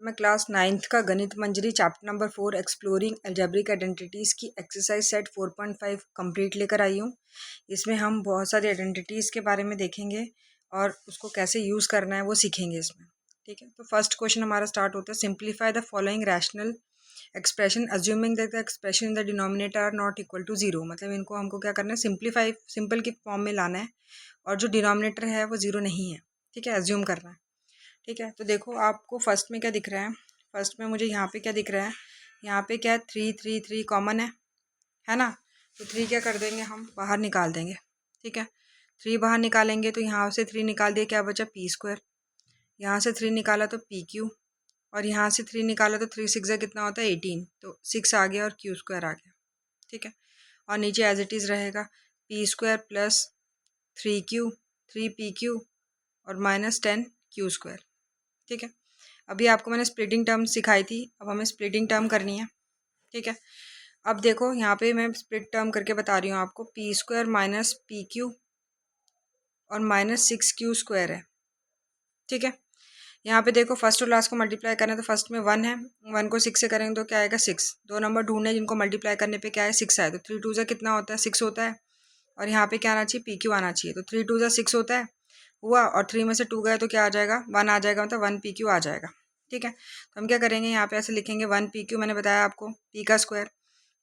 मैं class 9th का Ganita Manjari chapter number 4 exploring algebraic identities की एक्सरसाइज सेट 4.5 कंप्लीट लेकर आई हूँ। इसमें हम बहुत सारी आइडेंटिटीज़ के बारे में देखेंगे और उसको कैसे यूज़ करना है वो सीखेंगे इसमें। ठीक है, तो फर्स्ट क्वेश्चन हमारा स्टार्ट होता है। Simplify the following rational expression assuming that the expression in the denominator are not equal to zero. मतलब इनको हमको क्या करना है, सिंपल की फॉर्म में लाना है और जो डिनोमिनेटर है वो जीरो नहीं है। ठीक है, अज्यूम करना है। ठीक है, तो देखो आपको फर्स्ट में क्या दिख रहा है। फर्स्ट में मुझे यहाँ पे क्या दिख रहा है, यहाँ पे क्या है, 3 कॉमन है ना। तो 3 क्या कर देंगे, हम बाहर निकाल देंगे। ठीक है, 3 बाहर निकालेंगे तो यहाँ से 3 निकाल दिए, क्या बचा पी स्क्वायर। यहाँ से 3 निकाला तो पी क्यू, और यहाँ से 3 निकाला तो 3 6 कितना होता है 18, तो 6 आ गया और क्यू स्क्वायर आ गया। ठीक है, और नीचे एज इट इज़ रहेगा P square plus 3 P Q और माइनस 10 क्यू स्क्वायर। ठीक है, अभी आपको मैंने स्प्लिटिंग टर्म सिखाई थी, अब हमें स्प्लिटिंग टर्म करनी है। ठीक है, अब देखो यहाँ पे मैं स्प्लिट टर्म करके बता रही हूँ आपको। P square minus P Q और माइनस 6 क्यू स्क्वायर है। ठीक है, यहाँ पे देखो फर्स्ट और लास्ट को मल्टीप्लाई करना है तो फर्स्ट में 1 है, 1 को 6 से करेंगे तो क्या आएगा 6। दो नंबर ढूंढने जिनको मल्टीप्लाई करने पे क्या है 6 आए, तो 3 2 कितना होता है 6 होता है, और यहाँ पे क्या आना चाहिए पी क्यू आना चाहिए। तो 3 2 6 होता है हुआ, और 3 में से 2 गया तो क्या आ जाएगा 1 आ जाएगा, मतलब 1 पी क्यू आ जाएगा। ठीक है, तो हम क्या करेंगे, यहाँ पे ऐसे लिखेंगे 1 पी क्यू, मैंने बताया आपको पी का स्क्वायर,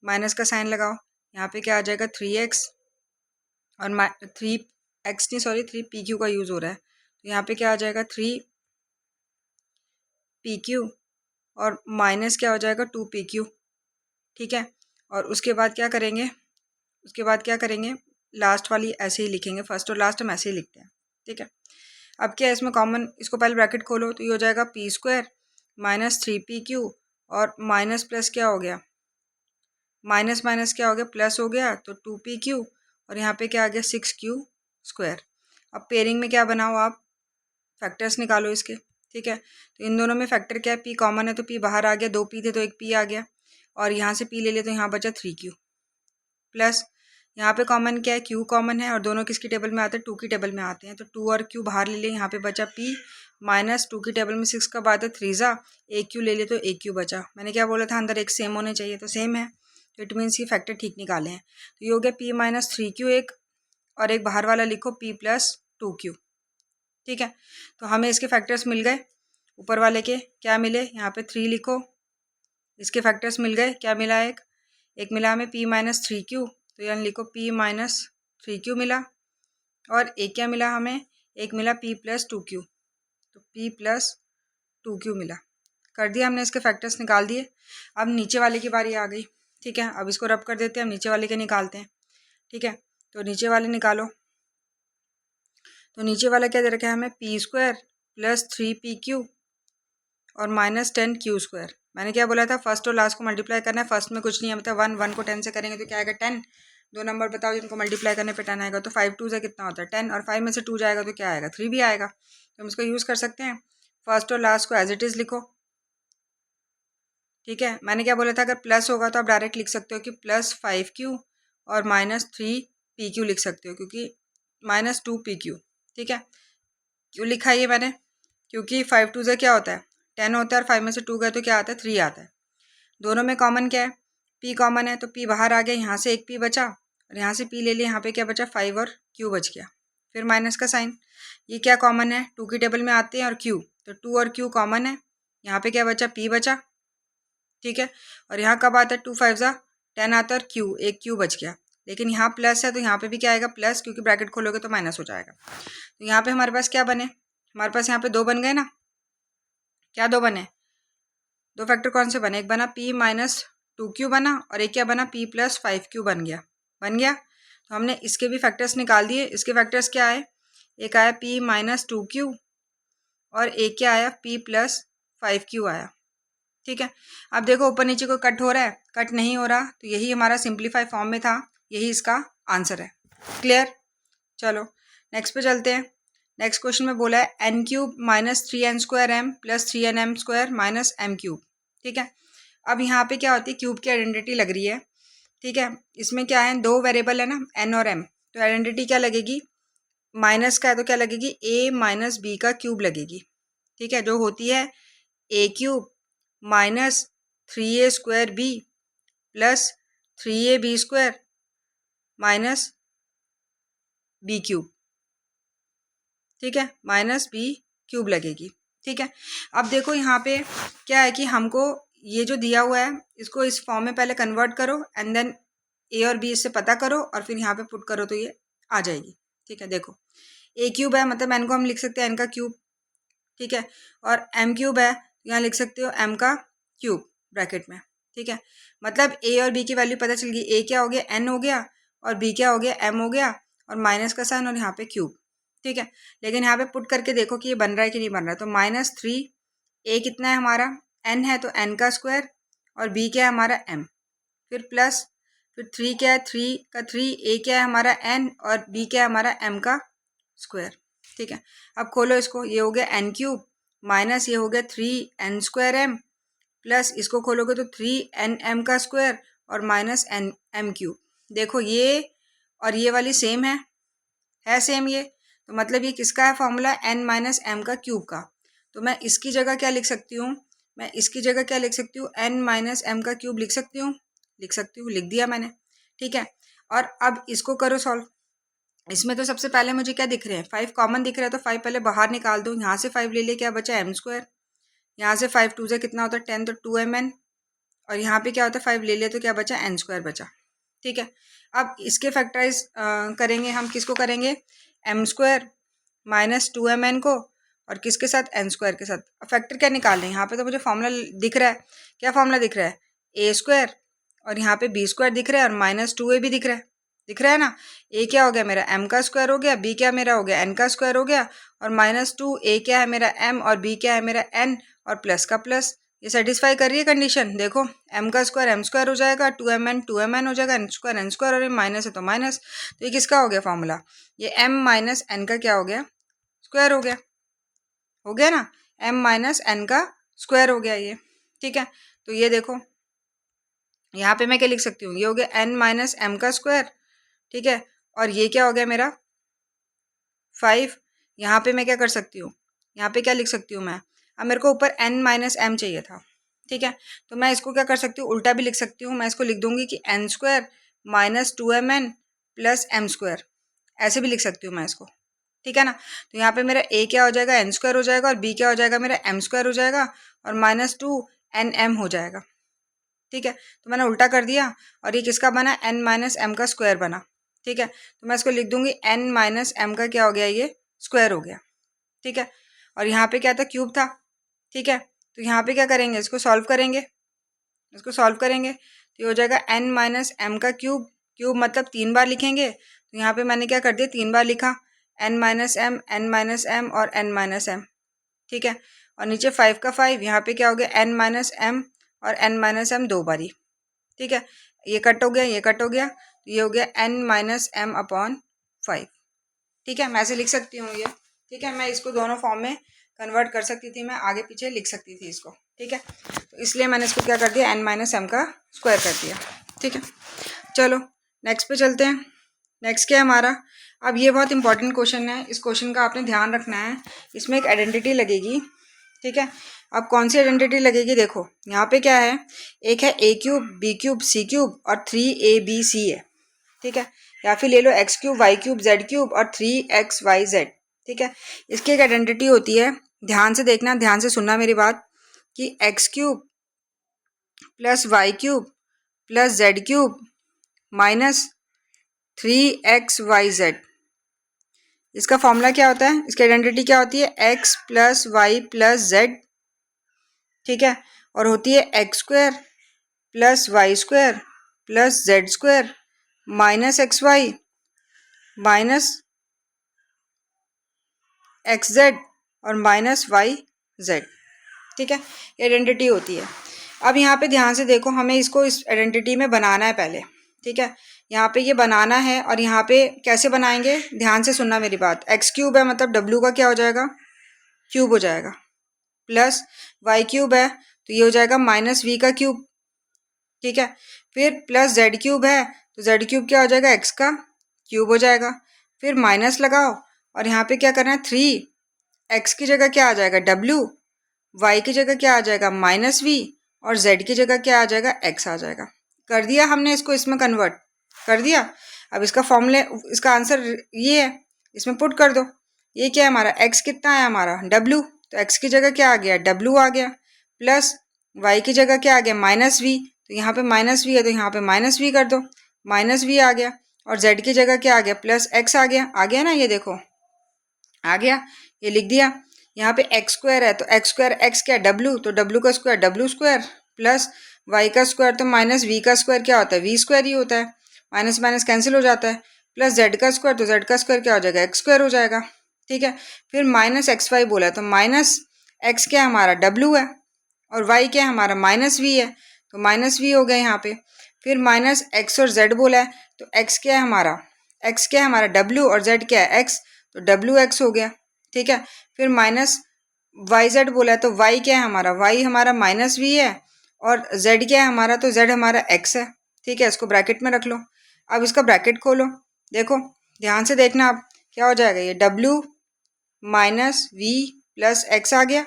माइनस का साइन लगाओ, यहाँ पे क्या आ जाएगा 3x, और 3x नहीं सॉरी 3 पी क्यू का यूज़ हो रहा है, तो यहाँ पे क्या आ जाएगा 3 पी क्यू और माइनस क्या हो जाएगा 2 पी क्यू। ठीक है, और उसके बाद क्या करेंगे, लास्ट वाली ऐसे ही लिखेंगे, फर्स्ट और लास्ट हम ऐसे ही लिखते हैं। ठीक है, अब क्या है इसमें कॉमन, इसको पहले ब्रैकेट खोलो तो ये हो जाएगा P square minus 3 P Q और माइनस प्लस क्या हो गया, माइनस माइनस क्या हो गया प्लस हो गया, तो 2 पी क्यू और यहाँ पे क्या आ गया 6 क्यू स्क्वायर। अब पेयरिंग में क्या बनाओ आप, फैक्टर्स निकालो इसके। ठीक है, तो इन दोनों में फैक्टर क्या है, पी कॉमन है तो पी बाहर आ गया, 2 पी थे तो 1 पी आ गया, और यहाँ से पी ले लिया तो यहाँ बचा 3 क्यू प्लस यहाँ पे कॉमन क्या है, क्यू कॉमन है और दोनों किसकी टेबल में आते हैं 2 की टेबल में आते हैं, तो 2 और क्यू बाहर ले लिए, यहाँ पे बचा पी माइनस 2 की टेबल में 6 का बात है 3 एक क्यू ले लिए तो 1 क्यू बचा। मैंने क्या बोला था अंदर एक सेम होने चाहिए, तो सेम है, तो इट मीन्स ये फैक्टर ठीक निकाले हैं। तो ये हो गया पी माइनस 3 क्यू एक, और एक बाहर वाला लिखो पी प्लस 2 क्यू। ठीक है, तो हमें इसके फैक्टर्स मिल गए, ऊपर वाले के क्या मिले, यहाँ पे 3 लिखो, इसके फैक्टर्स मिल गए, क्या मिला एक मिला हमें पी माइनस 3 क्यू, तो यहाँ लिखो पी माइनस 3 क्यू मिला, और एक क्या मिला हमें, एक मिला पी प्लस 2 क्यू, तो पी प्लस 2 क्यू मिला। कर दिया हमने, इसके फैक्टर्स निकाल दिए। अब नीचे वाले की बारी आ गई। ठीक है, अब इसको रब कर देते हैं, हम नीचे वाले के निकालते हैं। ठीक है, तो नीचे वाले निकालो, तो नीचे वाला क्या दे रखा है हमें, P square plus 3 P Q और माइनस 10 क्यू स्क्वायर। मैंने क्या बोला था, फर्स्ट और लास्ट को मल्टीप्लाई करना है, फर्स्ट में कुछ नहीं है, मतलब 1 को 10 से करेंगे तो क्या आएगा 10। दो नंबर बताओ जिनको मल्टीप्लाई करने पे 10 आएगा, तो 5 2 से कितना होता है 10, और 5 में से 2 जाएगा तो क्या आएगा 3 भी आएगा, तो हम इसको यूज़ कर सकते हैं। फर्स्ट और लास्ट को एज इट इज़ लिखो। ठीक है, मैंने क्या बोला था, अगर प्लस होगा तो आप डायरेक्ट लिख सकते हो कि प्लस 5 क्यू और माइनस 3 पी क्यू लिख सकते हो, क्योंकि माइनस 2 पी क्यू। ठीक है, क्यों लिखा ये मैंने, क्योंकि 5 2 से क्या होता है 10 होता है, और 5 में से 2 गए तो क्या आता है 3 आता है। दोनों में कॉमन क्या है, पी कॉमन है, तो पी बाहर आ गया, यहाँ से एक पी बचा और यहाँ से पी ले लिया, यहाँ पे क्या बचा 5 और क्यू बच गया। फिर माइनस का साइन, ये क्या कॉमन है 2 की टेबल में आते हैं और क्यू, तो 2 और क्यू कॉमन है, यहाँ पे क्या बचा पी बचा। ठीक है, और यहाँ कब आता है 2 5 10 आता है, और क्यू एक क्यू बच गया, लेकिन यहाँ प्लस है तो यहाँ पे भी क्या आएगा प्लस, क्योंकि ब्रैकेट खोलोगे तो माइनस हो जाएगा। तो यहाँ पे हमारे पास क्या बने, हमारे पास यहाँ पे 2 बन गए ना, क्या 2 बने, 2 फैक्टर कौन से बने, एक बना पी माइनस 2 क्यू बना, और एक क्या बना पी प्लस 5 क्यू बन गया। तो हमने इसके भी फैक्टर्स निकाल दिए। इसके फैक्टर्स क्या आए, एक आया पी माइनस 2 क्यू और एक क्या आया पी प्लस 5 क्यू आया। ठीक है, अब देखो ऊपर नीचे को कट हो रहा है, कट नहीं हो रहा, तो यही हमारा सिंप्लीफाई फॉर्म में था, यही इसका आंसर है। क्लियर, चलो नेक्स्ट पे चलते हैं। नेक्स्ट क्वेश्चन में बोला है N cube minus 3n square M plus 3nm square minus M cube. ठीक है, अब यहाँ पे क्या होती है, क्यूब की आइडेंटिटी लग रही है। ठीक है, इसमें क्या है, 2 वेरिएबल है ना एन और एम, तो आइडेंटिटी क्या लगेगी, माइनस का है तो क्या लगेगी ए माइनस बी का क्यूब लगेगी। ठीक है, जो होती है A cube minus 3a² b plus 3ab² minus b³। ठीक है, माइनस b³ लगेगी। ठीक है, अब देखो यहाँ पे क्या है कि हमको ये जो दिया हुआ है इसको इस फॉर्म में पहले कन्वर्ट करो एंड देन a और b इससे पता करो और फिर यहाँ पे पुट करो तो ये आ जाएगी। ठीक है, देखो a³ है मतलब n को हम लिख सकते हैं n का क्यूब। ठीक है, और m³ है यहाँ लिख सकते हो m का क्यूब ब्रैकेट में। ठीक है, मतलब a और b की वैल्यू पता चल गई। a क्या हो गया n हो गया और b क्या हो गया m हो गया और माइनस का साइन और यहाँ पे क्यूब। ठीक है, लेकिन यहाँ पे पुट करके देखो कि ये बन रहा है कि नहीं बन रहा है। तो -3 a कितना है हमारा n है तो n का स्क्वायर और b क्या है हमारा m, फिर प्लस फिर 3 क्या है 3 का 3, a क्या है हमारा n और b क्या है हमारा m का स्क्वायर। ठीक है, अब खोलो इसको, ये हो गया n³ माइनस ये हो गया 3n² m प्लस इसको खोलोगे तो 3nm का स्क्वायर और माइनस nm³। देखो ये और ये वाली सेम है सेम ये, तो मतलब ये किसका है फॉर्मूला n माइनस एम का क्यूब का। तो मैं इसकी जगह क्या लिख सकती हूँ, मैं इसकी जगह क्या लिख सकती हूँ, n माइनस एम का क्यूब लिख सकती हूँ, लिख दिया मैंने। ठीक है, और अब इसको करो सॉल्व। इसमें तो सबसे पहले मुझे क्या दिख रहे हैं 5 कॉमन दिख रहा है तो 5 पहले बाहर निकाल दो। यहाँ से 5 ले लिए क्या बचा m², यहाँ से 5 2 से कितना होता है 10 तो 2mn और यहाँ पे क्या होता है 5 ले लिए तो क्या बचा n² बचा। ठीक है, अब इसके फैक्टराइज करेंगे हम, किसको करेंगे m² माइनस 2mn को और किसके साथ n² के साथ। अब फैक्टर क्या निकाल रहे हैं, यहाँ पे तो मुझे फॉर्मूला दिख रहा है। क्या फॉर्मूला दिख रहा है a² और यहाँ पे b² दिख रहा है और माइनस 2a भी दिख रहा है ना। a क्या हो गया मेरा m का स्क्वायर हो गया, b क्या मेरा हो गया n का स्क्वायर हो गया और -2 a क्या है मेरा m और b क्या है मेरा n और प्लस का प्लस। ये सेटिस्फाई कर रही है कंडीशन। देखो m का स्क्वायर m² हो जाएगा, 2mn हो जाएगा, n² और ये माइनस है तो माइनस। तो ये किसका हो गया फॉर्मूला, ये m माइनस n का क्या हो गया स्क्वायर हो गया ना, m माइनस n का स्क्वायर हो गया ये। ठीक है, तो ये देखो यहाँ पे मैं क्या लिख सकती हूँ, ये हो गया n माइनस एम का स्क्वायर। ठीक है, और ये क्या हो गया मेरा 5। यहाँ पे मैं क्या कर सकती हूँ, यहाँ पे क्या लिख सकती हूँ मैं, अब मेरे को ऊपर n माइनस एम चाहिए था। ठीक है, तो मैं इसको क्या कर सकती हूँ, उल्टा भी लिख सकती हूँ। मैं इसको लिख दूंगी कि n² minus 2mn plus m², ऐसे भी लिख सकती हूँ मैं इसको। ठीक है ना, तो यहाँ पे मेरा a क्या हो जाएगा n² हो जाएगा और b क्या हो जाएगा मेरा m² हो जाएगा और -2nm हो जाएगा। ठीक है, तो मैंने उल्टा कर दिया और ये किसका बना n माइनस एम का स्क्वायर बना। ठीक है, तो मैं इसको लिख दूंगी n माइनस एम का क्या हो गया ये स्क्वायर हो गया। ठीक है, और यहाँ पे क्या था क्यूब था। ठीक है, तो यहाँ पे क्या करेंगे, इसको सॉल्व करेंगे, तो ये हो जाएगा n माइनस एम का क्यूब मतलब 3 बार लिखेंगे। तो यहाँ पे मैंने क्या कर दिया 3 बार लिखा, n माइनस एम और n माइनस एम। ठीक है, और नीचे 5 का 5, यहाँ पे क्या हो गया n माइनस एम और n माइनस एम 2 बारी। ठीक है, ये कट हो गया, तो ये हो गया n माइनस एम अपॉन 5। ठीक है, मैं ऐसे लिख सकती हूँ ये। ठीक है, मैं इसको दोनों फॉर्म में कन्वर्ट कर सकती थी, मैं आगे पीछे लिख सकती थी इसको। ठीक है, तो इसलिए मैंने इसको क्या कर दिया n माइनस एम का स्क्वायर कर दिया। ठीक है, चलो नेक्स्ट पे चलते हैं। नेक्स्ट क्या है हमारा, अब ये बहुत इंपॉर्टेंट क्वेश्चन है, इस क्वेश्चन का आपने ध्यान रखना है। इसमें एक आइडेंटिटी लगेगी। ठीक है, अब कौन सी आइडेंटिटी लगेगी, देखो यहाँ पे क्या है, एक है a³ b³ c³ और 3abc है। ठीक है, या फिर ले लो x³ y³ z³ और 3xyz। ठीक है, इसकी एक आइडेंटिटी होती है, ध्यान से देखना, ध्यान से सुनना मेरी बात, कि x³ plus y³ plus z³ minus 3xyz। इसका फॉर्मूला क्या होता है, इसकी आइडेंटिटी क्या होती है, x plus Y plus Z. ठीक है, और होती है x² plus y² plus z² minus xy minus xz और माइनस yz। ठीक है, ये आइडेंटिटी होती है। अब यहाँ पे ध्यान से देखो, हमें इसको इस आइडेंटिटी में बनाना है पहले। ठीक है, यहाँ पे ये बनाना है और यहाँ पे कैसे बनाएंगे, ध्यान से सुनना मेरी बात। x³ है मतलब w का क्या हो जाएगा क्यूब हो जाएगा, प्लस y³ है तो ये हो जाएगा माइनस v का क्यूब। ठीक है, फिर प्लस z³ है तो z³ क्या हो जाएगा x का क्यूब हो जाएगा। फिर माइनस लगाओ और यहाँ पे क्या करना है 3, x की जगह क्या आ जाएगा w y की जगह क्या आ जाएगा -v और z की जगह क्या आ जाएगा x आ जाएगा। कर दिया हमने इसको इसमें कन्वर्ट कर दिया। अब इसका फॉर्मूले इसका आंसर ये है, इसमें पुट कर दो। ये क्या है हमारा x कितना है हमारा w, तो x की जगह क्या आ गया w आ गया, प्लस y की जगह क्या आ गया -v, तो यहाँ पे -v है तो यहाँ पे -v कर दो, -v आ गया, और z की जगह क्या आ गया +x आ गया ना, ये देखो आ गया, ये लिख दिया। यहाँ पे एक्स स्क्वायर है तो एक्स स्क्वायर एक्स क्या डब्लू, तो डब्लू का square W square, plus Y का स्क्वायर तो माइनस वी का स्क्वायर क्या होता है वी स्क्वायर ही होता है, माइनस माइनस कैंसिल हो जाता है, प्लस जेड का स्क्वायर तो जेड का स्क्वायर क्या हो जाएगा एक्स स्क्वायर हो जाएगा। ठीक है, फिर माइनस एक्स वाई बोला है तो माइनस एक्स क्या हमारा डब्लू है और वाई क्या हमारा -v है, तो -v हो गया यहाँ पे। फिर माइनस एक्स और जेड बोला है तो एक्स क्या है हमारा w और z क्या है x, तो wx हो गया। ठीक है, फिर माइनस वाई जेड बोला है तो y क्या है हमारा -v है और z क्या है हमारा, तो z हमारा x है। ठीक है, इसको ब्रैकेट में रख लो। अब इसका ब्रैकेट खोलो, देखो ध्यान से देखना, अब क्या हो जाएगा, ये w -v प्लस x आ गया।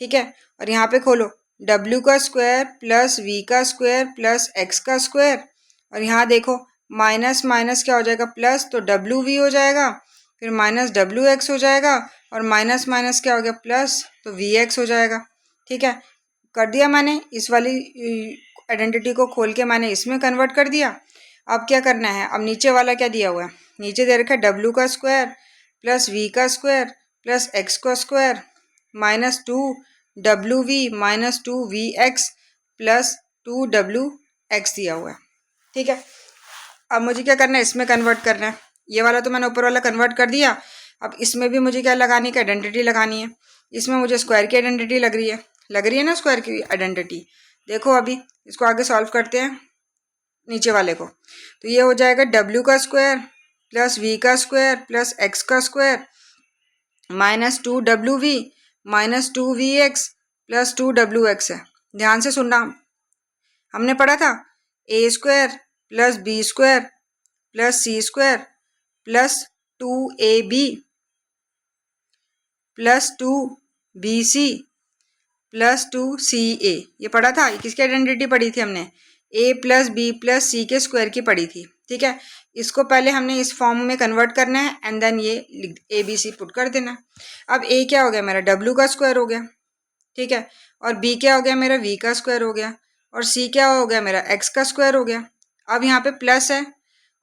ठीक है, और यहाँ पे खोलो w का स्क्वायर प्लस v का स्क्वायर प्लस x का स्क्वायर, और यहाँ देखो माइनस माइनस क्या हो जाएगा प्लस, तो WV हो जाएगा, फिर माइनस WX हो जाएगा, और माइनस माइनस क्या हो गया प्लस, तो VX हो जाएगा। ठीक है, कर दिया मैंने इस वाली आइडेंटिटी को खोल के मैंने इसमें कन्वर्ट कर दिया। अब क्या करना है, अब नीचे वाला क्या दिया हुआ है, नीचे दे रखा है W का स्क्वायर प्लस V का स्क्वायर प्लस X का square -2WV -2VX plus 2WX दिया हुआ है। ठीक है, अब मुझे क्या करना है, इसमें कन्वर्ट करना है। ये वाला तो मैंने ऊपर वाला कन्वर्ट कर दिया, अब इसमें भी मुझे क्या लगानी है, आइडेंटिटी लगानी है। इसमें मुझे स्क्वायर की आइडेंटिटी लग रही है ना, स्क्वायर की आइडेंटिटी। देखो अभी इसको आगे सॉल्व करते हैं नीचे वाले को, तो ये हो जाएगा W का स्क्वायर प्लस V का स्क्वायर प्लस X का square -2WV -2VX plus 2WX है। ध्यान से सुनना, हमने पढ़ा था a square plus B square plus C square plus 2AB plus 2BC plus 2CA, ये पढ़ा था। किसकी आइडेंटिटी पढ़ी थी हमने, a प्लस बी प्लस सी के स्क्वायर की पढ़ी थी। ठीक है, इसको पहले हमने इस फॉर्म में कन्वर्ट करना है एंड देन ये ABC पुट कर देना है। अब a क्या हो गया मेरा W का स्क्वायर हो गया। ठीक है, और b क्या हो गया मेरा v का स्क्वायर हो गया, और c क्या हो गया मेरा x का स्क्वायर हो गया। अब यहाँ पे प्लस है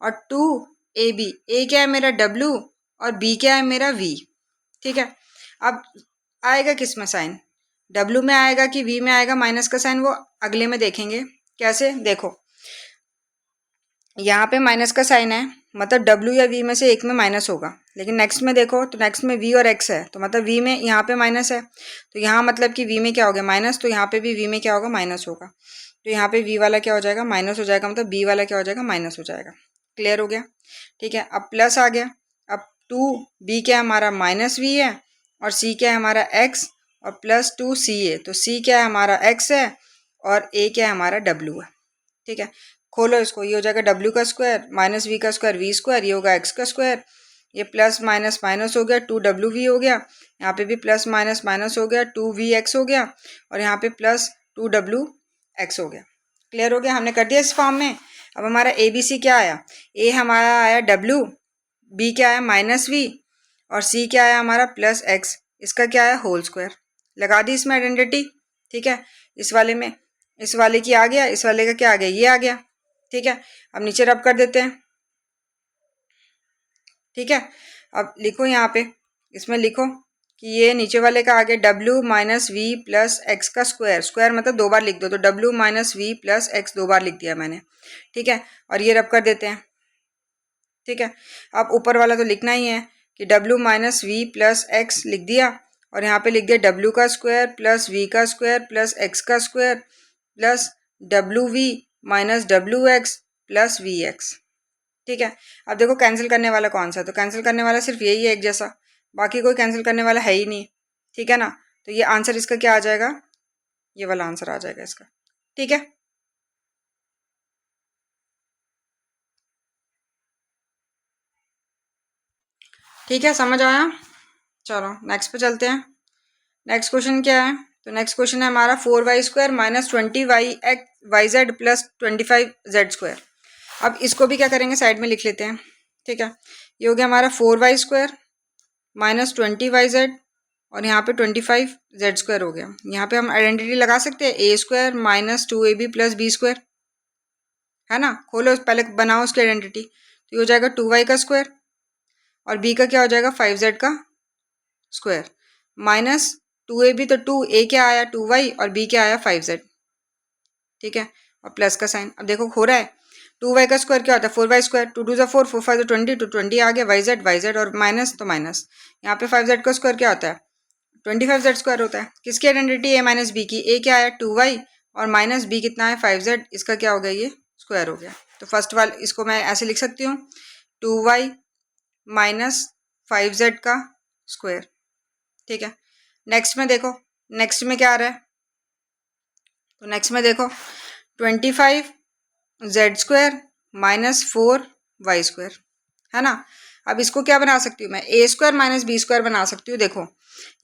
और 2AB, a क्या है मेरा w और b क्या है मेरा v। ठीक है, अब आएगा किस में साइन, w में आएगा कि v में आएगा माइनस का साइन, वो अगले में देखेंगे कैसे। देखो यहाँ पे माइनस का साइन है, मतलब w या v में से एक में माइनस होगा, लेकिन नेक्स्ट में देखो तो नेक्स्ट में v और x है, तो मतलब v में यहाँ पे माइनस है, तो यहाँ मतलब कि v में क्या हो गया माइनस, तो यहाँ पे भी v में क्या होगा माइनस होगा, तो यहाँ पे v वाला क्या हो जाएगा माइनस हो जाएगा, मतलब b वाला क्या हो जाएगा माइनस हो जाएगा। क्लियर हो गया। ठीक है, अब प्लस आ गया, अब 2b क्या हमारा -v है और c क्या है हमारा x और प्लस 2CA, तो c क्या है हमारा x है और a क्या है हमारा w है। ठीक है, खोलो इसको, ये हो जाएगा w का स्क्वायर माइनस v का स्क्वायर v स्क्वायर, ये होगा x का स्क्वायर, ये प्लस माइनस माइनस हो गया 2WV हो गया, यहाँ पे भी प्लस माइनस माइनस हो गया 2VX हो गया, और यहाँ पे प्लस 2WX हो गया। क्लियर हो गया, हमने कर दिया इस फॉर्म में। अब हमारा ABC क्या आया, A हमारा आया W, B क्या आया -V और C क्या आया हमारा +X, इसका क्या आया होल स्क्वायर। लगा दी इसमें आइडेंटिटी। ठीक है, इस वाले में इस वाले की आ गया, इस वाले का क्या आ गया, ये आ गया। ठीक है, अब नीचे रब कर देते हैं। ठीक है, अब लिखो यहाँ पे, इसमें लिखो कि ये नीचे वाले का आ गया W -V प्लस X का स्क्वायर, स्क्वायर मतलब दो बार लिख दो, तो W -V प्लस X दो बार लिख दिया मैंने। ठीक है, और ये रब कर देते हैं। ठीक है, अब ऊपर वाला तो लिखना ही है कि W -V प्लस X लिख दिया, और यहाँ पे लिख दिया W का स्क्वायर प्लस V का स्क्वायर प्लस X का square plus WV -WX plus VX। ठीक है, अब देखो कैंसिल करने वाला कौन सा, तो कैंसिल करने वाला सिर्फ यही है एक जैसा, बाकी कोई कैंसिल करने वाला है ही नहीं। ठीक है ना, तो ये आंसर इसका क्या आ जाएगा, ये वाला आंसर आ जाएगा इसका। ठीक है, ठीक है, समझ आया। चलो नेक्स्ट पे चलते हैं। नेक्स्ट क्वेश्चन क्या है, तो नेक्स्ट क्वेश्चन है हमारा 4y² minus 20y(x)(yz) plus 25z²। अब इसको भी क्या करेंगे, साइड में लिख लेते हैं। ठीक है, ये हो गया हमारा 4y² माइनस 20yz और यहाँ पे 25z² हो गया। यहाँ पे हम आइडेंटिटी लगा सकते हैं a² minus 2ab plus b², है ना। खोलो पहले, बनाओ उसकी आइडेंटिटी। तो ये हो जाएगा 2y का स्क्वायर और b का क्या हो जाएगा 5z का स्क्वायर माइनस 2ab, तो 2a क्या आया 2y और b क्या आया 5z। ठीक है, और प्लस का साइन। अब देखो हो रहा है, 2y का स्क्वायर क्या होता है 4y², 2 2 4, 4 5 20, तो 20 आ गया, yz और माइनस तो माइनस। यहाँ पे 5z का स्क्वायर क्या होता है 25z² होता है। किसकी आइडेंटिटी a माइनस बी की, a क्या आया 2y और माइनस b कितना है 5z, इसका क्या हो गया ये स्क्वायर हो गया। तो फर्स्ट वाल इसको मैं ऐसे लिख सकती हूँ 2y माइनस 5z का स्क्वायर। ठीक है, नेक्स्ट में देखो, नेक्स्ट में क्या आ रहा है, तो नेक्स्ट में देखो 25z² माइनस 4y², है ना। अब इसको क्या बना सकती हूँ मैं, a² माइनस b² बना सकती हूँ। देखो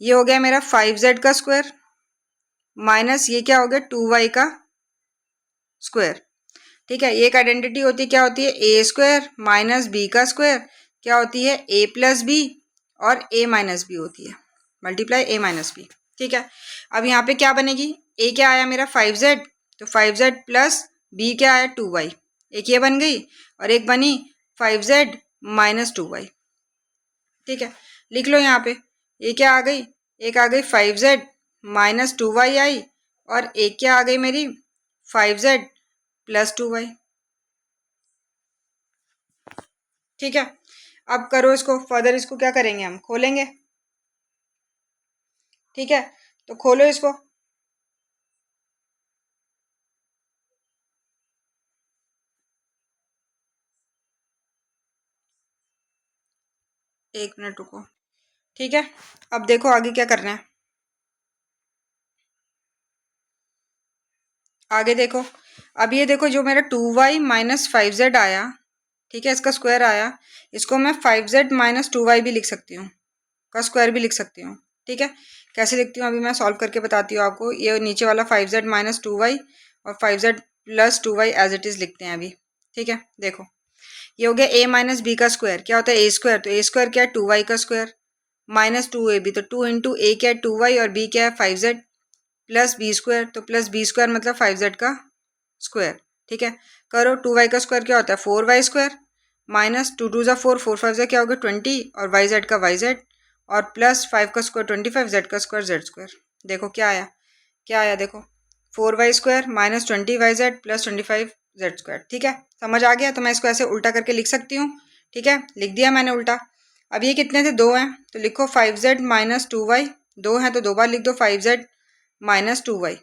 ये हो गया मेरा 5z का स्क्वायर माइनस ये क्या हो गया 2y का स्क्वायर। ठीक है, ये एक आइडेंटिटी होती है, क्या होती है a² माइनस b का स्क्वायर क्या होती है a प्लस बी और a माइनस बी होती है, मल्टीप्लाई a माइनस बी। ठीक है, अब यहाँ पे क्या बनेगी, a क्या आया मेरा 5z, तो 5z प्लस b क्या आया 2y, एक ये बन गई और एक बनी 5z माइनस 2y। ठीक है, लिख लो यहाँ पे, ये क्या आ गई, एक आ गई 5z माइनस 2y आई और एक क्या आ गई मेरी 5z प्लस 2y। ठीक है, अब करो इसको फर्दर, इसको क्या करेंगे हम खोलेंगे। ठीक है, तो खोलो इसको। एक मिनट रुको। ठीक है, अब देखो आगे क्या करना है। आगे देखो, अब ये देखो जो मेरा 2y माइनस 5z आया, ठीक है, इसका स्क्वायर आया, इसको मैं 5z माइनस 2y भी लिख सकती हूँ, का स्क्वायर भी लिख सकती हूँ। ठीक है, कैसे लिखती हूँ अभी मैं सॉल्व करके बताती हूँ आपको। ये नीचे वाला 5z माइनस 2y और 5z plus 2y as it is लिखते हैं अभी। ठीक है, देखो ये हो गया a माइनस बी का स्क्वायर, क्या होता है a², तो a² क्या है 2y का स्क्वायर माइनस 2ab, तो 2 इंटू a क्या है 2y और b क्या है 5z प्लस b², तो प्लस b² मतलब 5z का स्क्वायर। ठीक है, करो 2y का स्क्वायर क्या होता है 4y² माइनस 2 2 4, 4 5 क्या हो गया 20 और yz का yz और प्लस 5 का स्क्वायर 25, z का स्क्वायर z²। देखो क्या आया, क्या आया देखो 4y² minus 20yz plus 25z²। ठीक है, समझ आ गया। तो मैं इसको ऐसे उल्टा करके लिख सकती हूँ। ठीक है, लिख दिया मैंने उल्टा। अब ये कितने थे, दो हैं, तो लिखो 5z माइनस 2y, दो हैं तो दो बार लिख दो 5z माइनस 2y।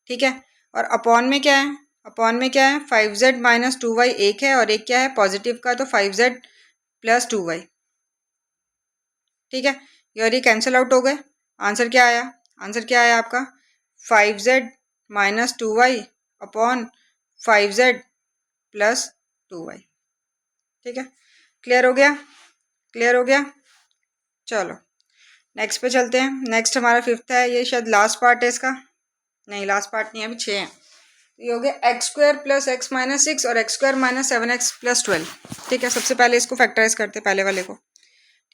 ठीक है, और अपॉन में क्या है, अपॉन में क्या है 5z माइनस 2y एक है और एक क्या है पॉजिटिव का, तो 5z प्लस 2y। ठीक है, और ये कैंसिल आउट हो गए। आंसर क्या आया, आंसर क्या आया आपका 5z minus 2y upon 5z plus 2y। ठीक है, क्लियर हो गया, क्लियर हो गया। चलो नेक्स्ट पे चलते हैं। नेक्स्ट हमारा फिफ्थ है, ये शायद लास्ट पार्ट है इसका, नहीं लास्ट पार्ट नहीं है, अभी 6 हैं। ये हो गया x² प्लस x माइनस 6 और x² माइनस 7x प्लस 12। ठीक है, सबसे पहले इसको फैक्टराइज करते हैं, पहले वाले को।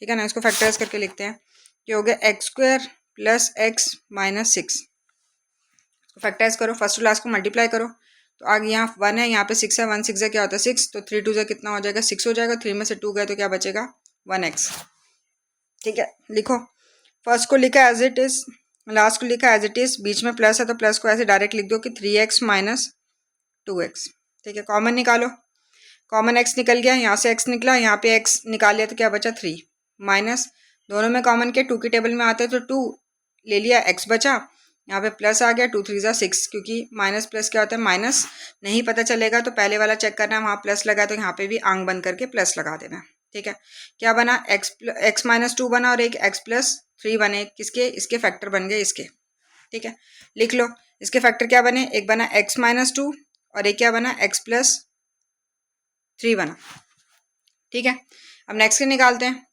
ठीक है ना, इसको फैक्टराइज करके लिखते हैं। ये हो गया x² plus x minus 6, factorise करो, फर्स्ट टू लास्ट को मल्टीप्लाई करो। तो आगे यहाँ 1 है, यहाँ पे 6 है, 1 6 क्या होता है 6, तो 3 2 कितना हो जाएगा 6 हो जाएगा, 3 में से 2 गए तो क्या बचेगा 1x। ठीक है, लिखो, फर्स्ट को लिखा एज इट इज, लास्ट को लिखा एज इट इज, बीच में प्लस है तो प्लस को ऐसे डायरेक्ट लिख दो कि 3x माइनस 2x। ठीक है, कॉमन निकालो, कॉमन x निकल गया, यहाँ से x निकला, यहाँ पे x निकाल लिया तो क्या बचा 3 माइनस, दोनों में कॉमन के 2 की टेबल में आते हैं तो 2 ले लिया, x बचा, यहाँ पे प्लस आ गया, 2 3 ज़ा 6, क्योंकि माइनस प्लस क्या होता है माइनस, नहीं पता चलेगा तो पहले वाला चेक करना है, वहाँ प्लस लगा तो यहाँ पे भी आंग बंद करके प्लस लगा देना है। ठीक है, क्या बना x माइनस 2 बना और एक x प्लस 3 बने, किसके, इसके फैक्टर बन गए इसके। ठीक है, लिख लो, इसके फैक्टर क्या बने, एक बना x माइनस 2 और एक क्या बना x प्लस 3 बना। ठीक है, अब नेक्स्ट के निकालते हैं।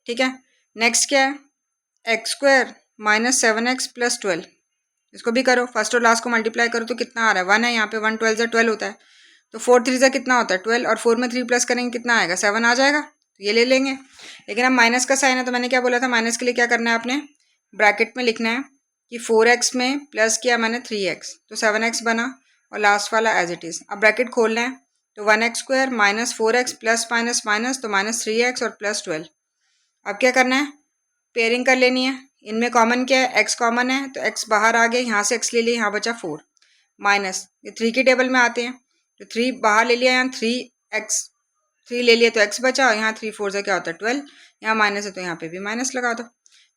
ठीक है, नेक्स्ट क्या है, x square minus 7x plus 12, इसको भी करो, फर्स्ट और लास्ट को मल्टीप्लाई करो तो कितना आ रहा है, 1 है यहाँ पे, 1 12 12 होता है, तो 4 3 कितना होता है 12, और 4 में 3 प्लस करेंगे कितना आएगा 7 आ जाएगा, तो ये ले लेंगे। लेकिन अब माइनस का साइन है तो मैंने क्या बोला था, माइनस के लिए क्या करना है आपने, ब्रैकेट में लिखना है कि 4x में प्लस किया मैंने 3x, तो 7x बना, और लास्ट वाला एज इट इज़। अब ब्रैकेट खोलना है तो 1x square minus 4x plus minus minus, तो माइनस 3x और प्लस 12। अब क्या करना है, पेयरिंग कर लेनी है, इनमें कॉमन क्या है, x कॉमन है, तो x बाहर आ गया, यहाँ से x ले लिया, यहाँ बचा 4 माइनस, ये 3 की टेबल में आते हैं, तो 3 बाहर ले लिया, यहाँ 3 ले लिया तो x बचा, और यहाँ 3 4 से क्या होता है 12, यहाँ माइनस है तो यहाँ पे भी माइनस लगा दो,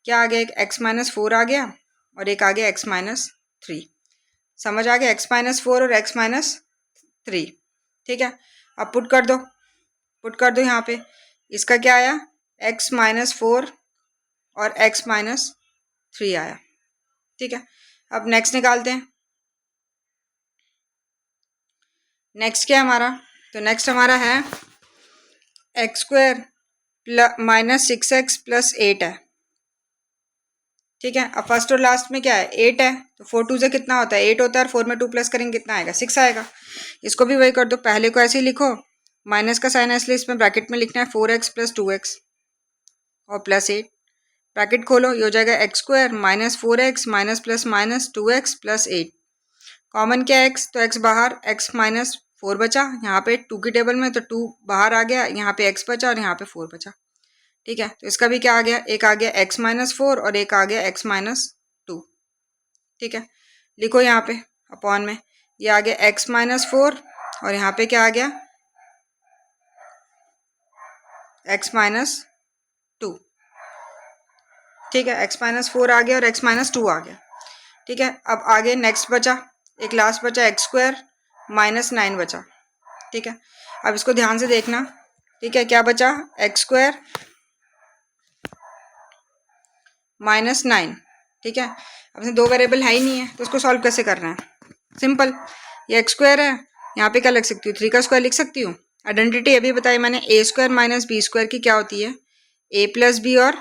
क्या आ गया, एक x माइनस 4 आ गया और एक आ गया x माइनस 3, समझ आ गया, x माइनस 4 और x माइनस 3, ठीक है। अब पुट कर दो यहाँ पे, इसका क्या आया, x माइनस 4 और x माइनस 3 आया, ठीक है। अब नेक्स्ट निकालते हैं, नेक्स्ट क्या है हमारा, तो नेक्स्ट हमारा है x square minus 6x plus 8 है, ठीक है। अब फर्स्ट और लास्ट में क्या है 8 है, तो 4 2 से कितना होता है 8 होता है, और 4 में 2 प्लस करेंगे कितना आएगा 6 आएगा, इसको भी वही कर दो, पहले को ऐसे ही लिखो, माइनस का साइन है इसलिए इसमें ब्रैकेट में लिखना है 4x प्लस 2x और प्लस 8, ब्रैकेट खोलो, ये हो जाएगा x square minus 4x minus plus minus 2x plus 8, common क्या है x, तो x बाहर, x माइनस 4 बचा, यहाँ पे 2 की टेबल में तो 2 बाहर आ गया, यहाँ पे x बचा और यहाँ पे 4 बचा, ठीक है। तो इसका भी क्या आ गया, एक आ गया x माइनस 4 और एक आ गया x माइनस 2, ठीक है। लिखो यहाँ पे अपॉन में, ये आ गया x माइनस 4 और यहाँ पे क्या आ गया x माइनस 2, ठीक है, x माइनस 4 आ गया और x माइनस 2 आ गया, ठीक है। अब आगे नेक्स्ट बचा, एक लास्ट बचा एक्स स्क्वायर माइनस 9 बचा, ठीक है। अब इसको ध्यान से देखना, ठीक है, क्या बचा, एक्स स्क्वायर माइनस 9, ठीक है। अब इसमें 2 वेरिएबल है ही नहीं है, तो उसको सॉल्व कैसे करना है, सिंपल, ये एक्स स्क्वायर है, यहाँ पे क्या लिख सकती हूँ 3 का स्क्वायर लिख सकती हूँ, आइडेंटिटी अभी बताई मैंने, ए स्क्वायर माइनस बी स्क्वायर की क्या होती है, ए प्लस बी और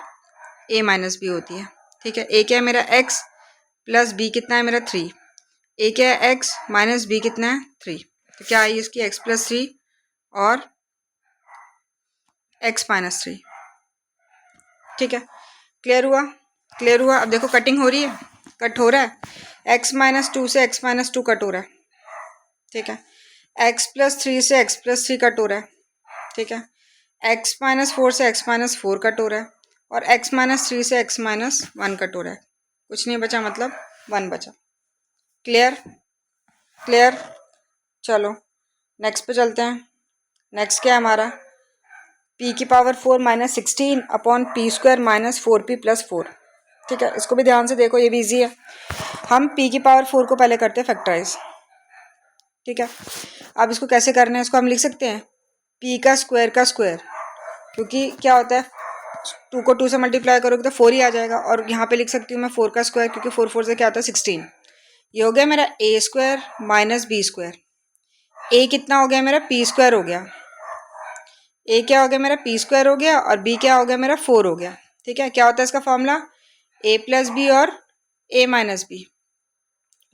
ए माइनस बी होती है, ठीक है। ए क्या है मेरा एक्स प्लस बी कितना है मेरा 3, ए क्या है एक्स माइनस बी कितना है 3, तो क्या आई इसकी एक्स प्लस 3 और एक्स माइनस 3, ठीक है। क्लियर हुआ। अब देखो कटिंग हो रही है, कट हो रहा है, एक्स माइनस 2 से एक्स माइनस 2 कट हो रहा है, ठीक है। एक्स प्लस 3 से एक्स प्लस 3 कट हो रहा है, ठीक है। एक्स माइनस 4 से एक्स माइनस 4 कट हो रहा है, और एक्स माइनस 3 से एक्स माइनस 1 कट हो रहा है, कुछ नहीं बचा, मतलब 1 बचा। क्लियर, चलो नेक्स्ट पे चलते हैं। नेक्स्ट क्या है हमारा, p की power 4 minus 16 upon P square minus 4p plus 4, ठीक है। इसको भी ध्यान से देखो, ये भी ईजी है, हम p की पावर 4 को पहले करते हैं फैक्टराइज, ठीक है। अब इसको कैसे करना है, इसको हम लिख सकते हैं p का स्क्वायर, क्योंकि क्या होता है 2 को 2 से मल्टीप्लाई करोगे तो 4 ही आ जाएगा, और यहाँ पे लिख सकती हूँ मैं 4 का स्क्वायर, क्योंकि 4 4 से क्या होता है 16, ये हो गया मेरा ए स्क्वायर माइनस बी स्क्वायर, ए कितना हो गया मेरा पी स्क्वायर हो गया, ए क्या हो गया मेरा पी स्क्वायर हो गया, और बी क्या हो गया मेरा 4 हो गया, ठीक है। क्या होता है इसका फॉर्मूला, ए प्लस बी और ए माइनस बी,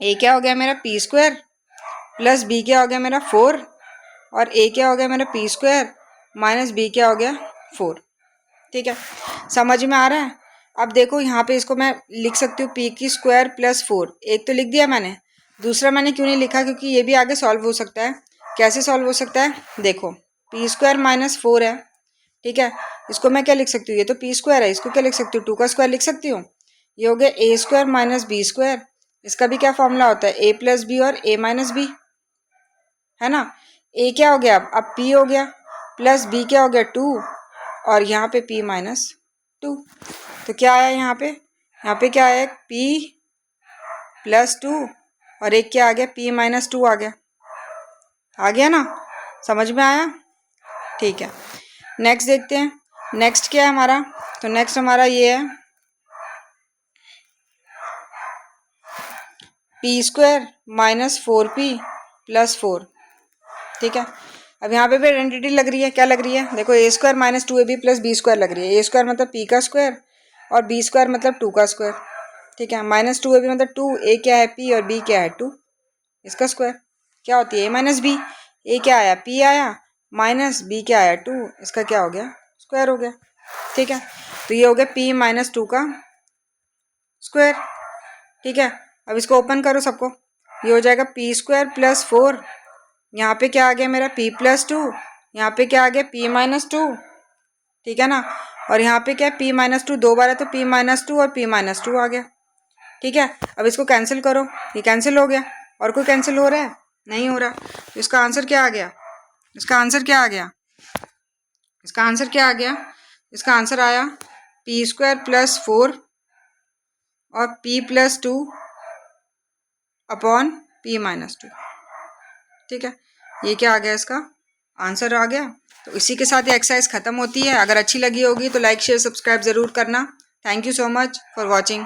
ए क्या हो गया मेरा पी स्क्वायर प्लस बी क्या हो गया मेरा 4, और ए क्या हो गया मेरा पी स्क्वायर माइनस बी क्या हो गया 4, ठीक है। समझ में आ रहा है। अब देखो यहाँ पे इसको मैं लिख सकती हूँ पी की स्क्वायर प्लस 4, एक तो लिख दिया मैंने, दूसरा मैंने क्यों नहीं लिखा, क्योंकि ये भी आगे सॉल्व हो सकता है। कैसे सॉल्व हो सकता है, देखो पी स्क्वायर माइनस 4 है, ठीक है, इसको मैं क्या लिख सकती हूँ, ये तो पी स्क्वायर है, इसको क्या लिख सकती हूँ 2 का स्क्वायर लिख सकती हूँ, ये हो गया ए स्क्वायर माइनस बी स्क्वायर, इसका भी क्या फॉर्मूला होता है ए प्लस बी और ए माइनस बी, है ना। ए क्या हो गया, अब पी हो गया, प्लस बी क्या हो गया 2, और यहाँ पे p माइनस 2, तो क्या आया यहाँ पे क्या आया, p प्लस 2 और एक क्या आ गया p माइनस 2 आ गया ना, समझ में आया, ठीक है। नेक्स्ट देखते हैं, नेक्स्ट क्या है हमारा, तो नेक्स्ट हमारा ये है p square minus 4p plus 4, ठीक है। अब यहाँ पे भी आइडेंटिटी लग रही है, क्या लग रही है, देखो A square minus 2ab plus B square लग रही है, ए स्क्वायर मतलब p का स्क्वायर और बी स्क्वायर मतलब 2 का स्क्वायर, ठीक है। माइनस 2 है भी मतलब 2, ए क्या है p और b क्या है 2, इसका स्क्वायर क्या होती है a माइनस बी। ए क्या आया p आया, माइनस b क्या आया 2, इसका क्या हो गया स्क्वायर हो गया, ठीक है। तो ये हो गया p माइनस 2 का स्क्वायर, ठीक है। अब इसको ओपन करो सबको, ये हो जाएगा p स्क्वायर प्लस 4, यहाँ पे क्या आ गया मेरा p प्लस 2, यहाँ पे क्या आ गया p माइनस 2, ठीक है ना। और यहाँ पे क्या है p माइनस 2 दो बार है तो p माइनस 2 और p माइनस 2 आ गया, ठीक है। अब इसको कैंसिल करो, ये कैंसिल हो गया, और कोई कैंसिल हो रहा है नहीं हो रहा। तो इसका आंसर क्या आ गया, इसका आंसर क्या आ गया, इसका आंसर क्या आ गया, इसका आंसर आया p स्क्वायर प्लस 4 और p plus 2 upon p minus 2, ठीक है। ये क्या आ गया, इसका आंसर आ गया। तो इसी के साथ ये एक्सरसाइज खत्म होती है। अगर अच्छी लगी होगी तो लाइक शेयर सब्सक्राइब ज़रूर करना। Thank you so much for watching.